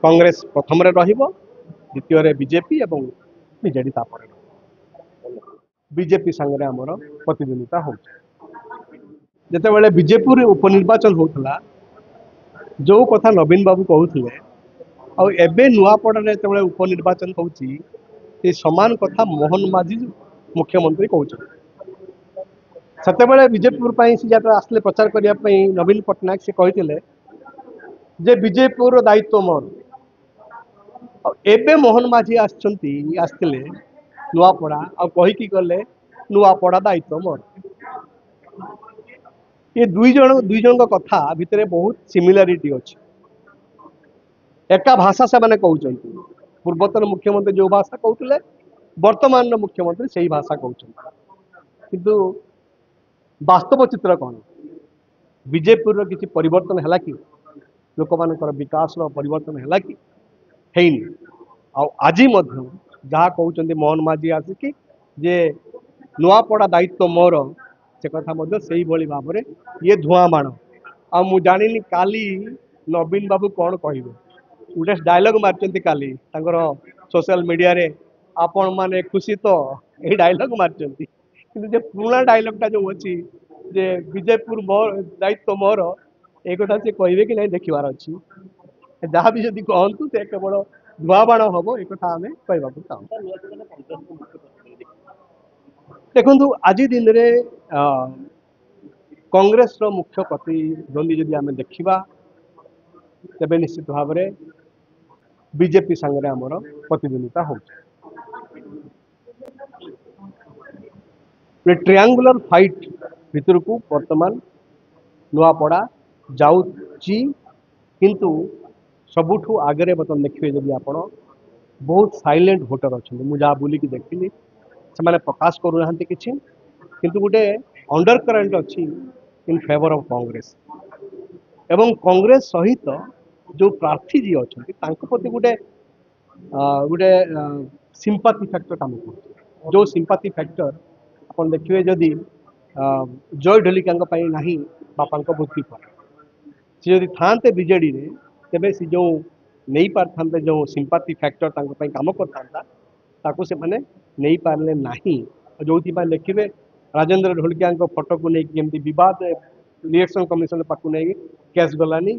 कांग्रेस प्रथम द्वितीय बीजेपी एवं बीजेडी तापर बीजेपी सांगे आमर प्रतिद्वंदिता हो जिते बीजेपी उपनिर्वाचन होता जो कथा नवीन बाबू कहते आबे नुआपड़ा जो उपनिर्वाचन हो सामान कथा मोहन माझी मुख्यमंत्री कहते से बीजेपी से आसले प्रचार करने नवीन पट्टनायक से कहते जे बीजेपी दायित्व मोर एबे मोहन माझी आसते नुआपड़ा आईकी गले नुआपड़ा दायित्व मोर ये दुई जन कथा भितर बहुत सिमिलारिटी अच्छी एका भाषा से मैंने कहते पूर्वतन मुख्यमंत्री जो भाषा कहते वर्तमान मुख्यमंत्री से ही भाषा कहते किंतु वास्तव चित्र कौन बीजेपी किसी परिवर्तन है कि लोक मान विकास परिवर्तन है कि आज जहाँ कहते मोहन माझी आसिकी जे नुआपड़ा दायित्व मोर से कथा से भाव में ये धुआं बाण आ मु जानी काली नवीन बाबू कौन कहे गोटे डायलॉग मार्चंती काली सोशल मीडिया रे आपण माने खुशी तो ये डायलॉग मार्चंती किंतु पुराना डायलॉगटा जो अच्छी जे बीजेपी मोर दायित्व मोर एक कथा से कहे कि नहीं देखबार अच्छी जहाँ भी जब कहतु से केवल धुआं बाण हम एक कथा आम कहवाक चाहूँ देखु आज दिन में कांग्रेस मुख्य प्रतिद्वंदी जदि आम देखा तेज निश्चित भाव में बीजेपी सांगे आमर प्रतिद्वंदिता हो ट्रायंगुलर फाइट भितर को वर्तमान नुआपड़ा जाऊँची किंतु सबुठू आगे बर्तमान देखिए जब आप बहुत साइलेंट भोटर अच्छा मुझे जहाँ बुलिकी देखी से मैंने प्रकाश करूना कि गोटे अंडर करंट अच्छी इन फेवर ऑफ कांग्रेस एवं कांग्रेस सहित जो प्रार्थी जी अच्छा प्रति गोटे गोटे सिंपाथी फैक्टर काम कर जो सिंपाथी फैक्टर आप देखिए जदि जय ढलिका ना बापा मृत्यु पर सी जदि था बीजेडी रे तेबे सी जो नहीं पारता जो सिंपाथी फैक्टर काम करता से मैंने नहीं पारे ना जो देखिए राजेंद्र ढोलकिया फोटो को लेकिन केमती बद इलेक्शन कमिशन पाक नहीं केस गलानी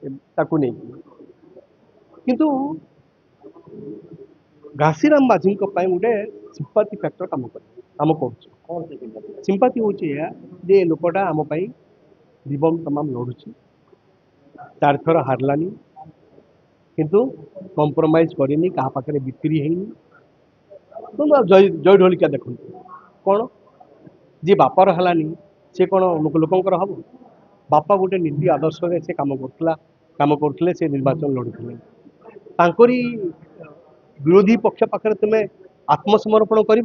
ताकू नहीं किंतु घासीराम माझी गोटे सिंपाथी फैक्टर काम कर सिंपाथी हूँ जे लोकटा आम जीवन तमाम लड़ुची 4 थर हारलानी किंतु कंप्रोमाइज करनी क्या पाखे बिक्री है जय ढोलिका देखो कौन जी बापर हलानी से कौन लोकंर हम बापा गोटे नीति आदर्श से काम करते से निर्वाचन लड़ुले विरोधी पक्ष पाखे तुम्हें आत्मसमर्पण कर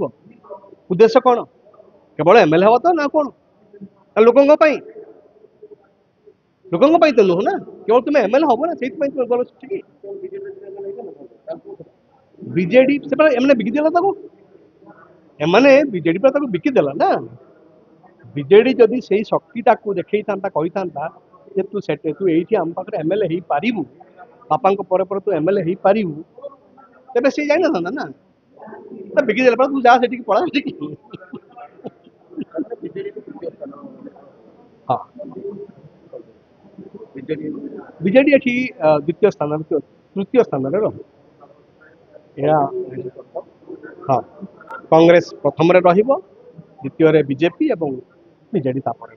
उद्देश्य कौन केवल एमएलए हवा तो ना कौन लोकों तो नुह ना केवल तुम्हें एमएलए हम ना से गल कि बीजेडी से एम बिकिदेला एमने बीजेडी पर बिकिदेला ना बीजेडी जदि से शक्तिटा को देखई था कही था तू ये आम पाखे एमएलए हो पारू बापा पर तू एमएलए हो पारू तेरे से जाई ना ना बिकिदेला तू जा से पड़ा हाँ बीजेडी ये द्वितीय स्थान तृतीय स्थान हाँ कांग्रेस प्रथम द्वितीय बीजेपी एवं बीजेडी तापर